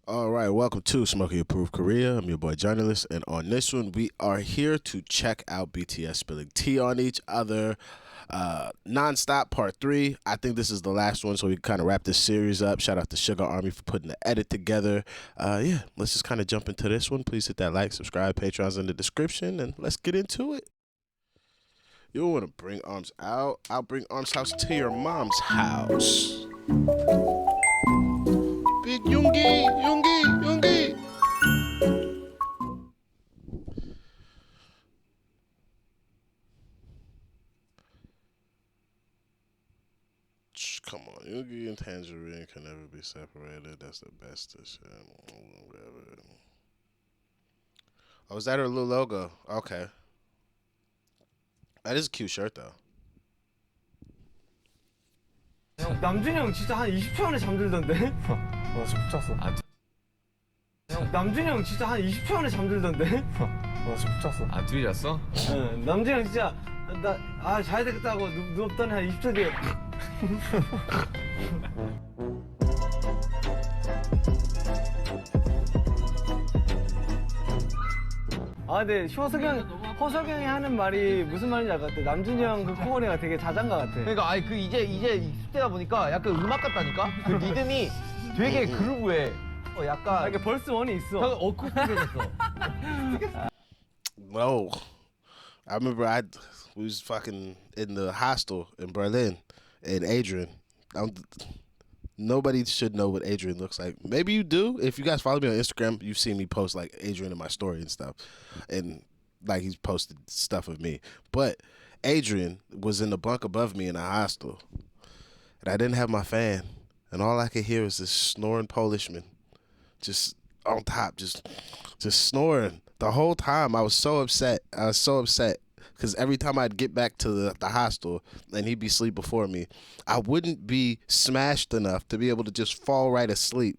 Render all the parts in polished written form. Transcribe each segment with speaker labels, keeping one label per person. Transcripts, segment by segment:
Speaker 1: All right, welcome to Smokey Approved Korea. I'm your boy journalist, and on this one, we are here to check out BTS spilling tea on each other. Non-stop part 3. I think this is the last one, so we can kind of wrap this series up. Shout out to Sugar Army for putting the edit together. Yeah, let's just kind of jump into this one. Please hit that like, subscribe, Patreon's in the description, and let's get into it. You want to bring arms out? I'll bring arms house to your mom's house. Big Yoongi, Yoongi, Yoongi. Come on, Yoongi and Tangerine can never be separated. That's the best of shit. Oh, is that her little logo? Okay. That is a cute shirt though.
Speaker 2: 남준이 형 진짜 한 20초 안에 잠들던데?
Speaker 3: 나 지금 푹 잤어.
Speaker 2: 남준이 형 진짜 한 20초 안에 잠들던데?
Speaker 3: 나 지금 푹 잤어.
Speaker 4: 아, 둘이 잤어?
Speaker 2: 응, 남준이 형 진짜 자야 되겠다 하고 누웠더니 한 20초 뒤에 근데 허석영이 하는 말이 무슨 말인지 알 것 같아. 남준이 형 그 코어리가 되게 자장가 같아.
Speaker 5: 그러니까 그 이제 익숙되다 보니까 약간 음악 같다니까? 그 리듬이 되게 그루브해. 약간
Speaker 2: 이게 벌스 원이 있어.
Speaker 5: 약간 어쿠스틱해졌어.
Speaker 1: No. I remember we was fucking in the hostel in Berlin, and Adrian. Nobody should know what Adrian looks like. Maybe you do. If you guys follow me on Instagram, you've seen me post like Adrian in my story and stuff. And like he's posted stuff of me. But Adrian was in the bunk above me in the hostel. And I didn't have my fan. And all I could hear was this snoring Polishman. Just on top, just snoring. The whole time I was so upset. Because every time I'd get back to the hostel and he'd be asleep before me, I wouldn't be smashed enough to be able to just fall right asleep.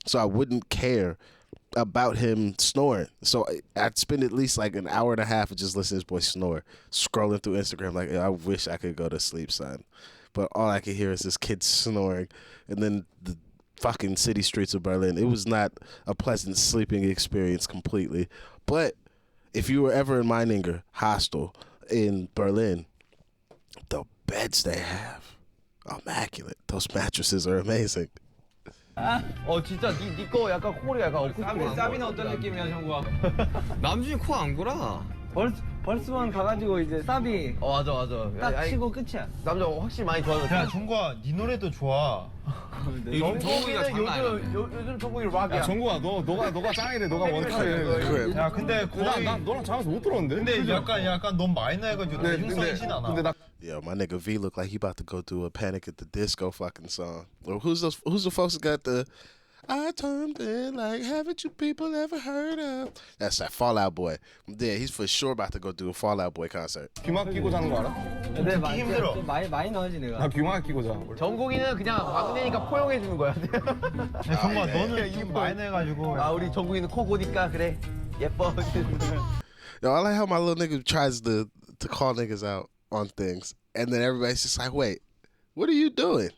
Speaker 1: So I wouldn't care about him snoring. So I'd spend at least like an hour and a half of just listening to this boy snore, scrolling through Instagram like, I wish I could go to sleep, son. But all I could hear is this kid snoring. And then the fucking city streets of Berlin. It was not a pleasant sleeping experience completely. But if you were ever in Meininger hostel in Berlin, the beds they have, immaculate. Those mattresses are amazing.
Speaker 5: 진짜 니거 약간 코어리가 약간 어쿠스틱해.
Speaker 2: 사비는 어떤 느낌이야, 정구야?
Speaker 4: 남준이 코 안 골아.
Speaker 2: 벌스원 가가지고 이제 사비
Speaker 5: 맞아.
Speaker 2: 딱 치고 끝이야.
Speaker 5: 남자 확실히 많이 좋아졌어.
Speaker 3: 야 정국아, 네 노래도 좋아.
Speaker 4: 요즘 정국이가 장난 아니야.
Speaker 5: 요즘 정국이 락이야.
Speaker 3: 야 정국아, 너가 짱이래. 너가 원탑이래. 야 근데 거의 너랑 장에서 못 들었는데? 근데 약간 너무 마이너해가지고 흉성이진 않아. 근데 나
Speaker 1: Yo, my nigga V look like he about to go through a Panic at the Disco fucking song. Or who's the folks that got the I turned in like, haven't you people ever heard of? That's that Fall Out Boy. Yeah, he's for sure about to go do a Fall Out Boy concert.
Speaker 3: 귀막 끼고 자는 거 알아?
Speaker 2: 근데
Speaker 3: 힘들어.
Speaker 2: 많이 넣어지 내가.
Speaker 3: 나 귀막 끼고 자.
Speaker 5: 정국이는 그냥 막내니까 포용해 주는 거야.
Speaker 3: 정국아, 너는 좀 마이너해가지고.
Speaker 5: 우리 정국이는 코 고니까 그래. 예뻐.
Speaker 1: Yo, I like how my little nigga tries to call niggas out on things. And then everybody's just like, wait, what are you doing?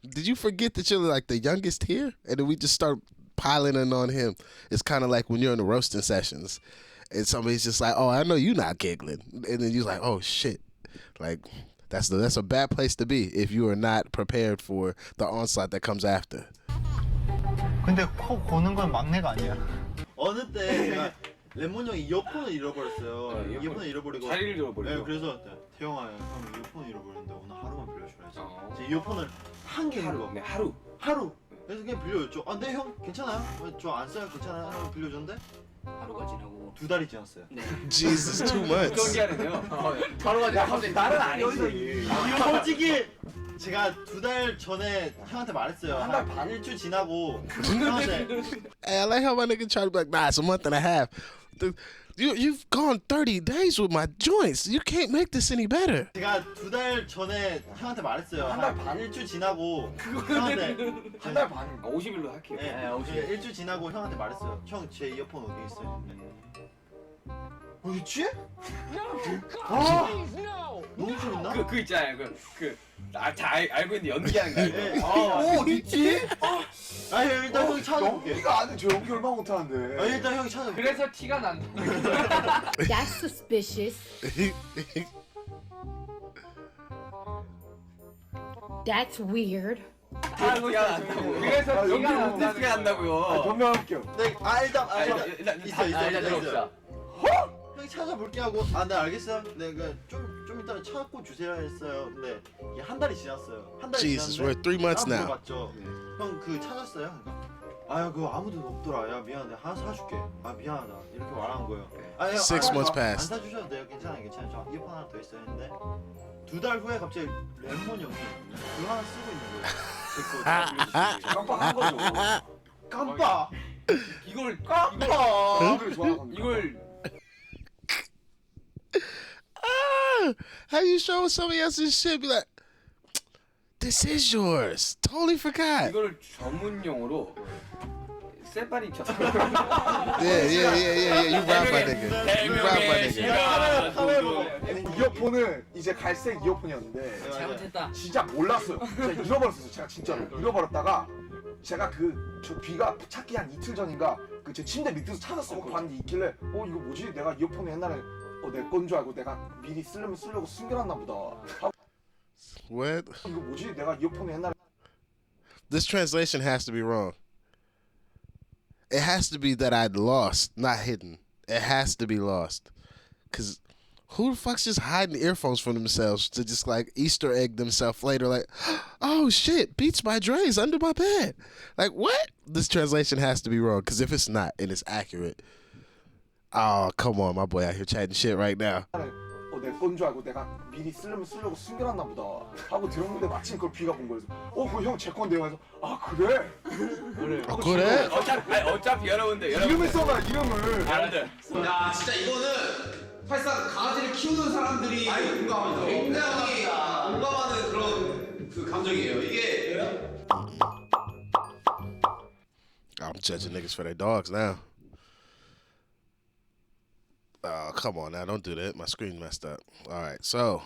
Speaker 1: Did you forget that you're like the youngest here? And then we just start piling in on him. It's kind of like when you're in the roasting sessions and somebody's just like, oh, I know you're not giggling. And then you're like, oh, shit. Like, that's a bad place to be if you are not prepared for the onslaught that comes after.
Speaker 3: 근데 코 고는 건 막내가 아니야.
Speaker 6: 어느 때 제가 레몬 형이 이어폰을 잃어버렸어요. 이어폰을 잃어버리고
Speaker 4: 자리를 잃어버리고.
Speaker 6: 네, 그래서 태영아 형 이어폰 잃어버렸는데 오늘 하루만 빌려주라. 제 이어폰을 한 개 잃은 거.
Speaker 4: 네, 하루.
Speaker 6: 그래서 그냥 빌려줬죠. 네 형 괜찮아요? 저 안 써요 괜찮아요? 하고 빌려줬는데
Speaker 4: 하루가 지나고.
Speaker 6: 2달이 지났어요.
Speaker 1: Jesus, too much.
Speaker 4: 경기하는데요. 하루가 지나고. 갑자기 나는 아니지.
Speaker 6: 솔직히 제가 2달 전에 형한테 말했어요. 한 달 반 일주 지나고 형한테
Speaker 1: Hey, I like how my nigga try to be like, nah, it's a month and a half. You've gone 30 days with my joints. You can't make this any better.
Speaker 6: 제가 2달 전에 형한테 말했어요. 한 달 반 일주 지나고 형한테
Speaker 4: 한 달 반. 50일로 할게요.
Speaker 6: 네, 50일 일주 지나고 형한테 말했어요. 형, 제 이어폰 어디 있어요? 어디 있지? 너무 재밌나?
Speaker 4: 그 있잖아요. 다 알고 있는데 연기하는 거.
Speaker 6: 어디 있지? 형 일단 형 찾아.
Speaker 7: 연기가 안 돼. 저 연기 얼마나 못하는데.
Speaker 6: 아, 일단 형이 찾아.
Speaker 4: 그래서 티가 난다.
Speaker 8: That's suspicious. That's weird.
Speaker 4: 그래서 티가 난다고요.
Speaker 7: 변명할게요.
Speaker 6: 네, 일단
Speaker 4: 일단 들어봅시다.
Speaker 6: 형이 찾아볼게 하고 네 알겠어요. 내가 좀 이따 찾고 주세요 했어요. 근데 이게 한 달이 지났어요. 한 달이
Speaker 1: Jesus,
Speaker 6: 지났는데
Speaker 1: we're 3 months now.
Speaker 6: 물어봤죠. 형 그 찾았어요? 그러니까 아유 그거 아무도 없더라. 야 미안해 하나 사줄게. 아 미안하다 이렇게 말한 거예요. 아, 형,
Speaker 1: 6 months
Speaker 6: 안
Speaker 1: passed.
Speaker 6: 사주셔도 돼요. 괜찮아요. 저 이어폰 하나 더 있어요 했는데 2달 후에 갑자기 랩몬 형이 그거 하나 쓰고 있는 거예요. 제거
Speaker 7: 깜빡한 거죠.
Speaker 6: 깜빡.
Speaker 4: 이걸
Speaker 1: How you show somebody else's shit? Be like, this is yours. Totally forgot.
Speaker 4: 이걸 전문용어로 쇠발이 쳤어.
Speaker 1: Yeah. You right, my nigga. You right, my nigga.
Speaker 7: 이어폰은 이제 갈색 이어폰이었는데
Speaker 4: 잘못했다.
Speaker 7: 진짜 몰랐어요. 제가 잃어버렸어요. 제가 진짜로 잃어버렸다가 제가 저 귀가 찾기 한 이틀 전인가 그 제 침대 밑에서 찾았어요. 봤는데 있길래 이거 뭐지? 내가 이어폰이 옛날에 내 건 줄 알고 내가 미리 쓰려고 숨겨놨나 보다.
Speaker 1: What?
Speaker 7: 이거 뭐지? 내가 이어폰이 옛날에
Speaker 1: This translation has to be wrong. It has to be that I'd lost, not hidden. It has to be lost. Cause who the fuck's just hiding earphones from themselves to just like Easter egg themselves later? Like, oh shit, Beats by Dre is under my bed. Like what? This translation has to be wrong. Cause if it's not and it's accurate, oh come on, my boy out here chatting shit right now.
Speaker 7: 내 건 줄 알고 내가 미리 쓰려고 숨겨놨나 보다 하고 들었는데 마침 그걸 비가 본 거예요. 그거 형 제 건데요. 그래서 그래?
Speaker 1: 그래?
Speaker 4: 어차피 여러분들
Speaker 7: 이름을 써봐 이름을.
Speaker 4: 여러분들.
Speaker 9: 야 진짜 이거는 사실상 강아지를 키우는 사람들이 공감합니다. 굉장히 공감하는 그런 그 감정이에요. 이게
Speaker 1: I'm judging niggas for their dogs now. Oh, come on now. Don't do that. My screen messed up. All right. So,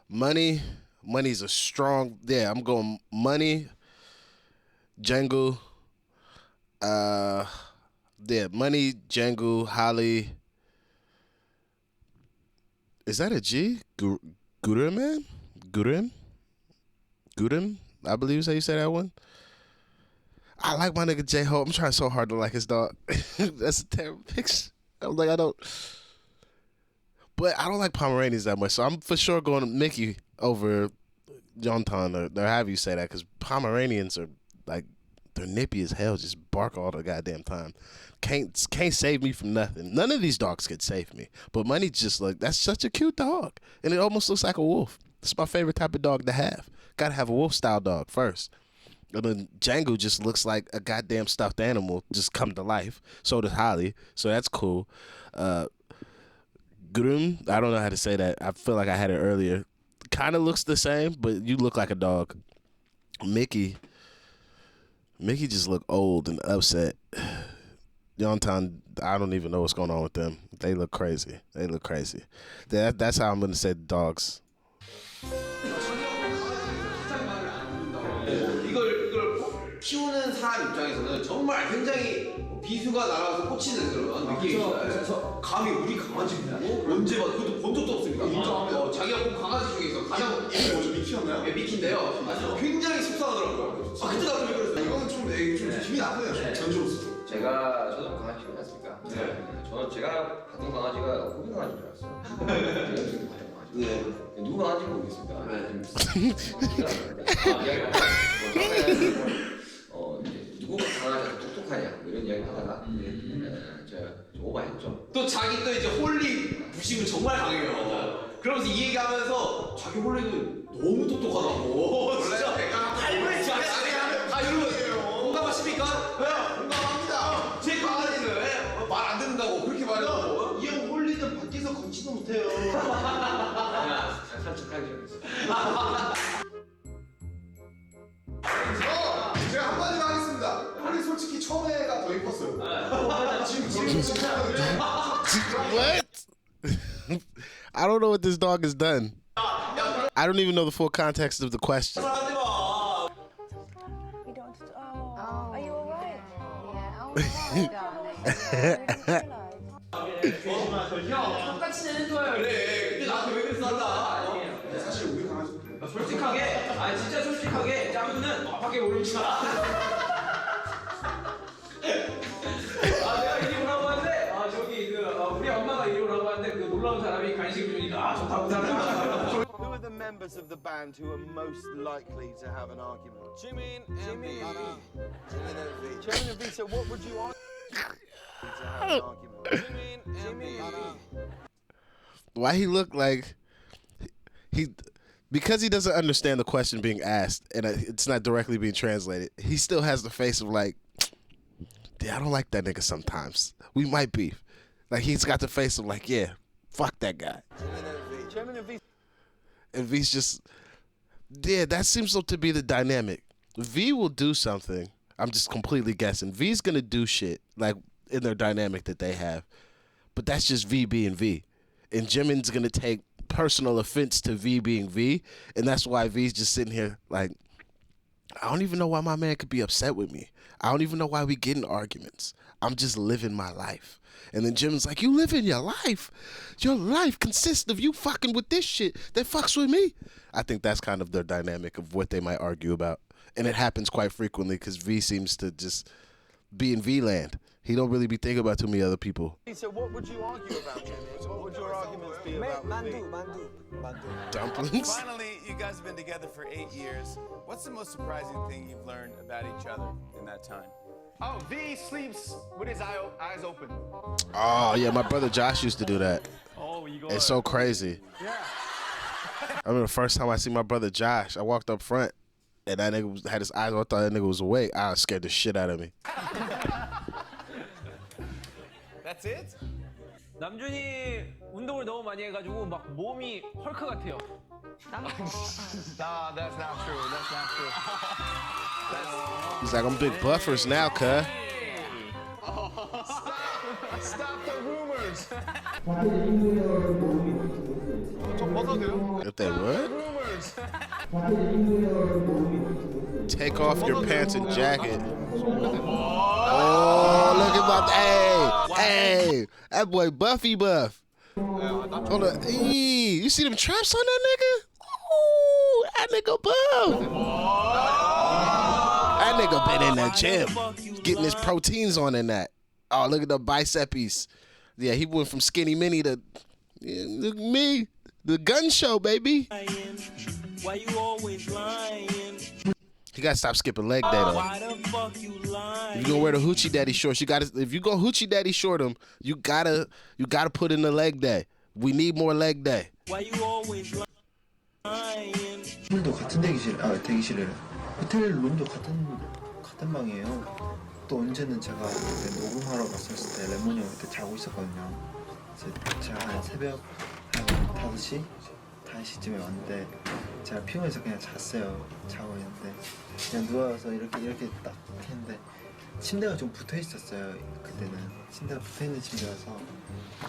Speaker 1: money. Money's a strong... Yeah, I'm going money, Django. Yeah, money, Django, Holly. Is that a G? Gurim, man? Gurim? I believe is how you say that one. I like my nigga J-Ho. I'm trying so hard to like his dog. That's a terrible picture. I'm like, but I don't like Pomeranians that much, so I'm for sure going to Mickey over Jonathan or however you say that, because Pomeranians are like, they're nippy as hell, just bark all the goddamn time. Can't save me from nothing. None of these dogs could save me, but Money just like, that's such a cute dog, and it almost looks like a wolf. It's my favorite type of dog to have. Gotta have a wolf style dog first. And then Django just looks like a goddamn stuffed animal just come to life. So does Holly. So that's cool. Grum, I don't know how to say that. I feel like I had it earlier. Kind of looks the same, but you look like a dog. Mickey just look old and upset. Yontan, I don't even know what's going on with them. They look crazy. That's how I'm going to say the dogs.
Speaker 9: 이걸 키우는 사람 입장에서는 정말 굉장히 비수가 날아와서 꽂히는 그런 느낌이잖아요. 감히 우리 강아지 보고 언제 봐 그것도 본 적도 없습니다. 자기가 본 강아지 중에서 가장 이름이 뭐죠? 미키였나요? 네, 미키인데요. 굉장히 속상하더라고요. 그때 나도 왜 그랬어요? 이거는 좀 힘이 나쁘네요. 전주로서.
Speaker 4: 저도 강아지 키우지 않습니까? 네. 제가 봤던 강아지가 호비 강아지인 줄 알았어요.
Speaker 9: 네.
Speaker 4: 누구 강아지인지 모르겠습니다. 누구 강아지가 똑똑하냐 이런 이야기 하다가 제가 좀 오버했죠.
Speaker 9: 또 자기 또 이제 홀리 부심은 정말 강해요. 그러면서 이 얘기하면서 자기 홀리는 너무 똑똑하다고. 진짜 할머니 진짜 여러분 공감하십니까? 네, 공감합니다. 제 강아지는 말 안 듣는다고 그렇게 말해도
Speaker 6: 이 형 홀리는 밖에서 걷지도 못해요.
Speaker 4: 산책하기 전에.
Speaker 7: 제가 한마디만 하겠습니다. 홀리 솔직히 처음에가 더 이뻤어요. 지금
Speaker 1: What? I don't know what this dog has done. I don't even know the full context of the question.
Speaker 10: We don't. Oh.
Speaker 8: Are you alright? Yeah. Oh, my darling.
Speaker 9: 형 똑같이 내는 거야. 그래. 근데 나한테 왜 그랬어 한다. 사실 우리 강아지. 솔직하게, 아니 진짜 솔직하게 짱구는 밖에 모르지 마. 내가 이리 오라고 하는데, 저기 우리 엄마가 이리 오라고 하는데 그 놀라운 사람이 간식을 주니까 좋다고 사람.
Speaker 6: Who are the members of the band who are most likely to have an argument?
Speaker 3: Jimin and V.
Speaker 6: Jimin and V. So what would you argue to have an argument?
Speaker 3: Jimin and V.
Speaker 1: Why he look like he because he doesn't understand the question being asked and it's not directly being translated. He still has the face of like, yeah, I don't like that nigga sometimes. We might beef. Like he's got the face of like, yeah, fuck that guy.
Speaker 6: Jimin and V.
Speaker 1: And V's just, yeah, that seems to be the dynamic. V will do something. I'm just completely guessing. V's gonna do shit like in their dynamic that they have, but that's just V being V. And Jimin's gonna take personal offense to V being V, and that's why V's just sitting here like, I don't even know why my man could be upset with me. I don't even know why we get in arguments. I'm just living my life. And then Jimin's like, you living your life. Your life consists of you fucking with this shit that fucks with me. I think that's kind of their dynamic of what they might argue about. And it happens quite frequently because V seems to just be in V land. He don't really be thinking about too many other people.
Speaker 6: So what would you argue about, Jimin? What would your arguments be about V?
Speaker 1: Dumplings?
Speaker 10: Finally, you guys have been together for 8 years. What's the most surprising thing you've learned about each other in that time?
Speaker 3: Oh, V sleeps with his eyes open.
Speaker 1: Oh, yeah, my brother Josh used to do that.
Speaker 3: Oh, you go.
Speaker 1: It's so crazy.
Speaker 3: Yeah.
Speaker 1: I remember the first time I see my brother Josh, I walked up front, and that nigga had his eyes on. I thought that nigga was awake. I scared the shit out of me.
Speaker 10: That's it?
Speaker 5: 남준이 운동을 너무 많이 해가지고 막 몸이 헐크 같아요.
Speaker 3: Nah, that's not true. That's not true.
Speaker 1: He's like, I'm big buffers now, cuz.
Speaker 3: Stop the rumors.
Speaker 1: If they would,
Speaker 3: Rumors.
Speaker 1: take off your pants and jacket. Oh, look at my, hey, that boy Buffy Buff. Hold on, you see them traps on that nigga? Ooh, that nigga Buff. That nigga been in the gym, getting his proteins on in that. Oh, look at the biceps. Yeah, he went from skinny mini to, yeah, look at me, the gun show, baby.
Speaker 11: Why you always lying?
Speaker 1: You gotta stop skipping leg day though.
Speaker 11: Why the fuck you lying?
Speaker 1: If you gonna wear the hoochie daddy shorts, you gotta. If you go hoochie daddy short them, you gotta put in the leg day. We need more leg day.
Speaker 11: Why you always lying?
Speaker 12: 룸도 같은 대기실에 호텔 룸도 같은 방이에요. 또 언제는 제가 그때 녹음하러 갔었을 때 레몬이 형 그때 자고 있었거든요. 제가 한 새벽 한 5시? 5시쯤에 왔는데 제가 피곤해서 그냥 잤어요. 자고 있는데 그냥 누워서 이렇게 딱 했는데 침대가 좀 붙어 있었어요. 그때는 침대가 붙어 있는 침대라서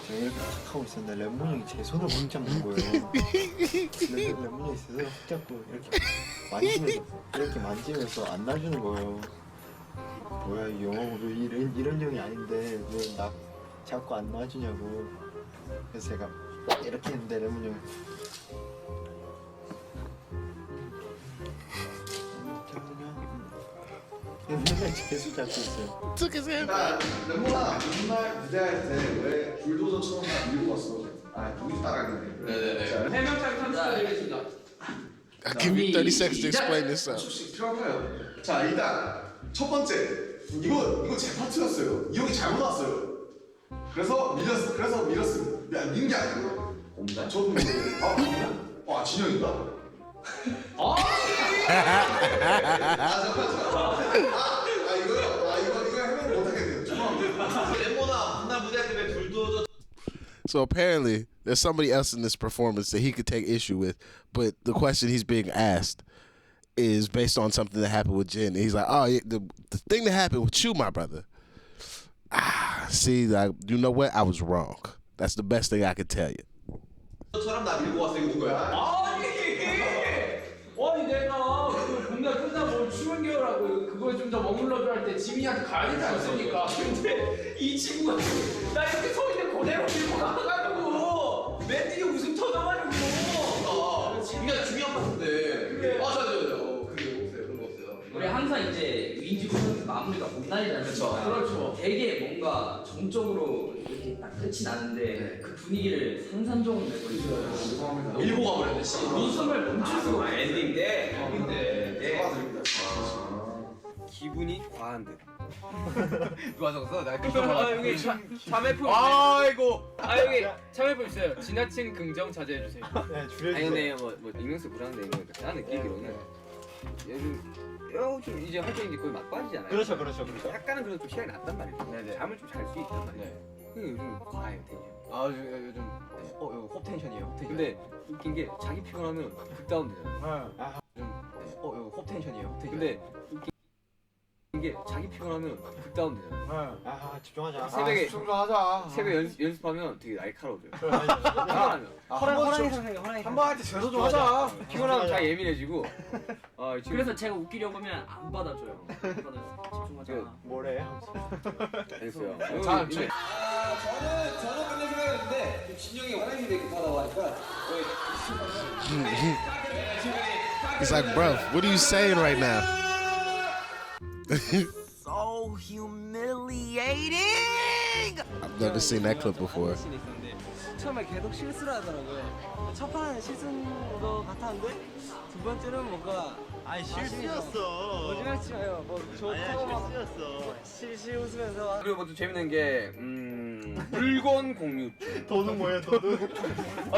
Speaker 12: 제가 이렇게 딱 하고 있었는데 레몬 형이 제 손을 못 잡는 거예요. 레몬 형이 제 손을 훅 잡고 이렇게 만지면서 안 놔주는 거예요. 뭐야 이 영어 왜 이런 형이 아닌데 왜 나 자꾸 안 놔주냐고. 그래서 제가 이렇게 했는데 레몬 형이 맨날 계속 잡고 있어요.
Speaker 9: 레몬아, 맨날 무대할 때 왜 불도저처럼 다 밀고 왔어? 누구 따라하겠네. 네네네. 해명장 30초 드리겠습니다.
Speaker 1: I'll give you 30 seconds to explain this up.
Speaker 9: 필요할까요? 자, 일단 첫 번째, 이거 제 파트였어요. 이 형이 잘못 왔어요. 그래서 밀었습니다. 민 게 아니고. 저도 민아? 진영인가? 이거 해명을 못하겠네요. 죄송합니다. 레모나, 문나 무대할 때 왜 불도저?
Speaker 1: So apparently, there's somebody else in this performance that he could take issue with, but the question he's being asked is based on something that happened with Jin. And he's like, oh, yeah, the thing that happened with you, my brother. See, like, you know what? I was wrong. That's the best thing I could tell you.
Speaker 9: 처럼 나 밀고 왔어. 이거 누구야?
Speaker 5: 아니 내가 그 공략 끝나고 추운 겨울하고 그거
Speaker 9: 거기 좀 더 머물러줘 할 때 지민이한테 가야 되지 않습니까? 근데 이 친구가 나 이렇게 서 있는 그대로 들고 가가지고 맨 뒤에 웃음 터져가지고 지민이가 중요한 것 같은데 맞아요. 그게 없어요. 그런 거 없어요.
Speaker 13: 우리 항상 이제 위인지 콘서트 마무리가 못 날리잖아요.
Speaker 9: 그렇죠.
Speaker 13: 되게 뭔가 정적으로 이렇게 딱 끝이 나는데 그 분위기를 상상적으로 내버리죠.
Speaker 9: 죄송합니다. 밀고 가버렸네.
Speaker 13: 웃음을 멈출 수가 없어요.
Speaker 9: 엔딩 때.
Speaker 2: 기분이 과한데.
Speaker 5: 누가 적었어? 나
Speaker 2: 아 여기 참외품.
Speaker 5: 아이고.
Speaker 2: 아 여기 참외품 있어요. 지나친 긍정 자제해 주세요.
Speaker 6: 네, 줄여주세요.
Speaker 2: 아니 근데 뭐 익명성 불안한데 이거 나 느끼기로는 요즘 이제 활동이 거의 막바지잖아요.
Speaker 6: 그렇죠.
Speaker 2: 약간은 그래도 좀 시간이 났단 말이에요.
Speaker 5: 네네.
Speaker 2: 잠을 좀 잘 수 있단 말이에요. 근데 요즘 과해요 텐션.
Speaker 5: 아 요즘 이거 홉 텐션이에요. 홉 텐션.
Speaker 2: 근데 웃긴 게 자기 피곤하면 극다운 되잖아요.
Speaker 5: 이거 홉 텐션이에요. 홉 텐션.
Speaker 2: 근데 웃긴 게 자기 피곤하면 극다운 되잖아요.
Speaker 6: 아 집중하자.
Speaker 2: 새벽에
Speaker 7: 좀 하자.
Speaker 2: 새벽 연습하면 되게 날카로워져요. 피곤하면
Speaker 7: 한 번 할 때 재서 좀 하자.
Speaker 2: 피곤하면 다 예민해지고. 지금
Speaker 13: 그래서 제가 웃기려고 하면 안 받아줘요. 안 받아줘. 집중하자.
Speaker 6: 뭐래?
Speaker 2: 알겠어요.
Speaker 7: 자,
Speaker 9: 저는 그런 생각했는데 진영이 화장실 되게 급하다고 하니까
Speaker 1: It's like, bro, what are you saying right now?
Speaker 11: So humiliating.
Speaker 1: I've never seen that clip before.
Speaker 2: 처음에 계속 실수를 하더라고요. 첫 판은 실수인 것 같았는데 두 번째는 뭔가
Speaker 6: 아니 실수였어.
Speaker 2: 거짓말치 마요. 뭐 좋다고
Speaker 6: 실수였어.
Speaker 2: 실실 웃으면서. 그리고 뭐 좀 재밌는 게 물건 공유.
Speaker 6: 도둑 뭐야 도둑?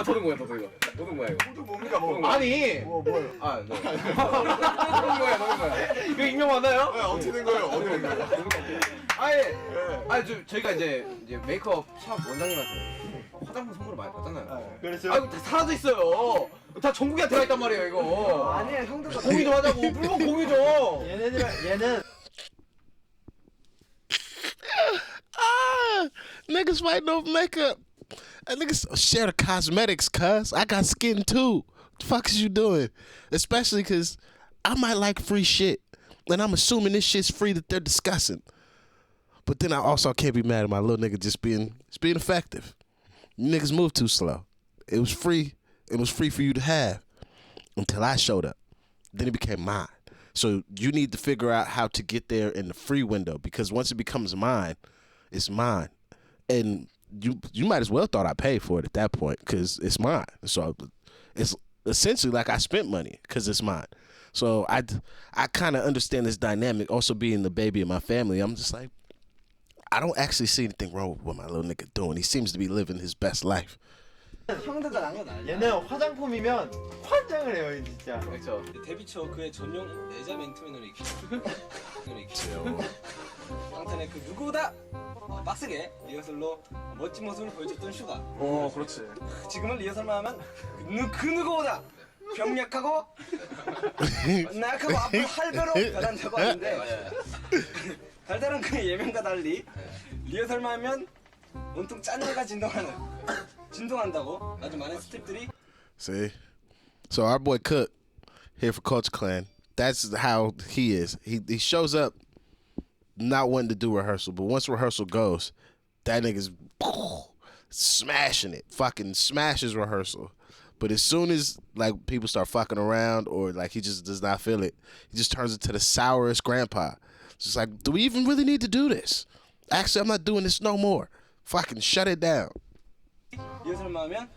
Speaker 2: 도둑 뭐야 도둑 이거. 도둑 뭐야 이거.
Speaker 7: 도둑 뭡니까 뭐?
Speaker 2: 아니.
Speaker 6: 뭘?
Speaker 2: 네. 도둑 뭐야. 이거 익명 맞나요?
Speaker 7: 네, 어떻게 된 거예요? 어떻게 된 거예요?
Speaker 5: 저희가 이제 메이크업 샵 원장님한테 화장품 선물을 많이 받잖아요.
Speaker 6: 그렇죠.
Speaker 5: 아이고 다 사라져 있어요. 다 전국에 들어가 있단 말이에요 이거.
Speaker 2: 아니야 형들.
Speaker 5: 공유 좀 하자고. 물건 공유 좀.
Speaker 6: 얘는
Speaker 1: Niggas fighting over makeup. Niggas share the cosmetics, cuz. I got skin too. The fuck is you doing? Especially because I might like free shit. And I'm assuming this shit's free that they're discussing. But then I also can't be mad at my little nigga just being effective. You niggas move too slow. It was free. It was free for you to have until I showed up. Then it became mine. So you need to figure out how to get there in the free window, because once it becomes mine, it's mine. And you might as well thought I paid for it at that point, because it's mine. So it's essentially like I spent money because it's mine. So I kind of understand this dynamic. Also being the baby of my family, I'm just like, I don't actually see anything wrong with what my little nigga doing. He seems to be living his best life.
Speaker 2: 형들도 난건 아니야.
Speaker 6: 얘는 화장품이면 환장을 해요 진짜.
Speaker 2: 그렇죠.
Speaker 11: 데뷔 초 그의 전용 내자 맨투맨으로 익히죠. 방탄의 그 누구보다 빡세게 리허설로 멋진 모습을 보여줬던 슈가.
Speaker 7: 그렇지.
Speaker 11: 지금은 리허설만 하면 그 누구보다 병약하고 나약하고 앞을 할배로 변한다고 하는데 달달한 그의 예명과 달리 리허설만 하면 온통 짠내가 진동한다고 아주 많은 스태프들이.
Speaker 1: See? So our boy Cook here for Culture Clan, that's how he is. He shows up not wanting to do rehearsal, but once rehearsal goes, that nigga's smashing it. Fucking smashes rehearsal. But as soon as like people start fucking around or like he just does not feel it, he just turns into the sourest grandpa. It's just like, do we even really need to do this? Actually, I'm not doing this no more. Fucking shut it down.
Speaker 11: 리허설만 하면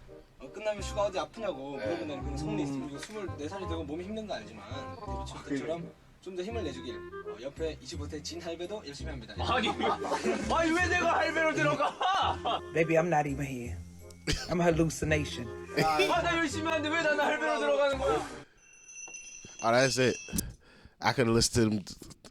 Speaker 11: 끝나면 슈가 어디 아프냐고 물어본다는 그런 소문이 있어. 그리고 24살이 되고 몸이 힘든 거 알지만 데뷔 초 때처럼 좀 더 힘을 내주길. 옆에 25세 진 할배도 열심히 합니다.
Speaker 9: 아니 왜 내가 할배로 들어가?
Speaker 11: Baby, I'm not even here. I'm a hallucination.
Speaker 9: 나 열심히 하는데 왜 나는 할배로 들어가는 거야?
Speaker 1: Oh, that's it. I could have listened to them.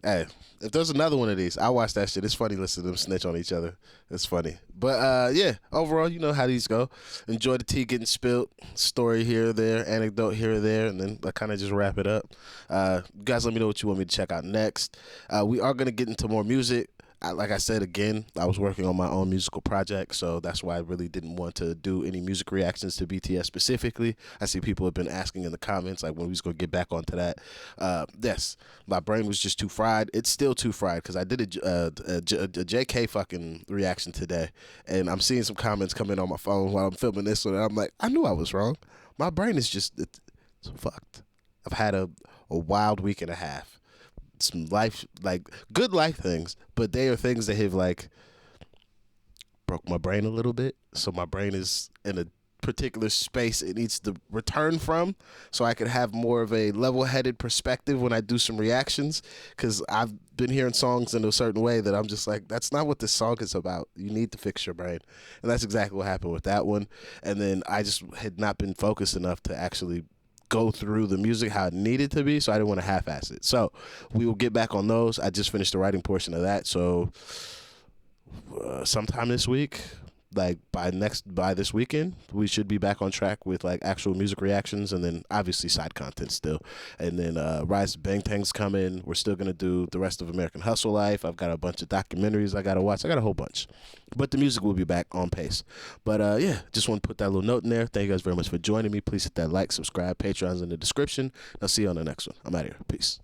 Speaker 1: Hey, if there's another one of these, I watch that shit. It's funny listening to them snitch on each other. It's funny. But yeah, overall, you know how these go. Enjoy the tea getting spilled. Story here or there, anecdote here or there, and then I kind of just wrap it up. You guys let me know what you want me to check out next. We are going to get into more music. like I said again, I was working on my own musical project, so that's why I really didn't want to do any music reactions to BTS specifically. I see people have been asking in the comments like when we was gonna get back onto that. Yes, my brain was just too fried. It's still too fried because I did a JK fucking reaction today, and I'm seeing some comments come in on my phone while I'm filming this, and I'm like, I knew I was wrong. My brain is just it's fucked. I've had a wild week and a half. Some life, like good life things, but they are things that have like broke my brain a little bit. So my brain is in a particular space it needs to return from, so I could have more of a level-headed perspective when I do some reactions. Because I've been hearing songs in a certain way that I'm just like, that's not what this song is about. You need to fix your brain, and that's exactly what happened with that one. And then I just had not been focused enough to actually go through the music how it needed to be, so I didn't want to half-ass it. So we will get back on those. I just finished the writing portion of that, so sometime this week, like by this weekend, we should be back on track with like actual music reactions, and then obviously side content still. And then Rise to Bang Tang's coming. We're still gonna do the rest of American Hustle Life. I've got a bunch of documentaries I gotta watch. I got a whole bunch, but the music will be back on pace. But yeah, just want to put that little note in there. Thank you guys very much for joining me. Please hit that like, subscribe. Patreon's in the description. I'll see you on the next one. I'm out of here. Peace.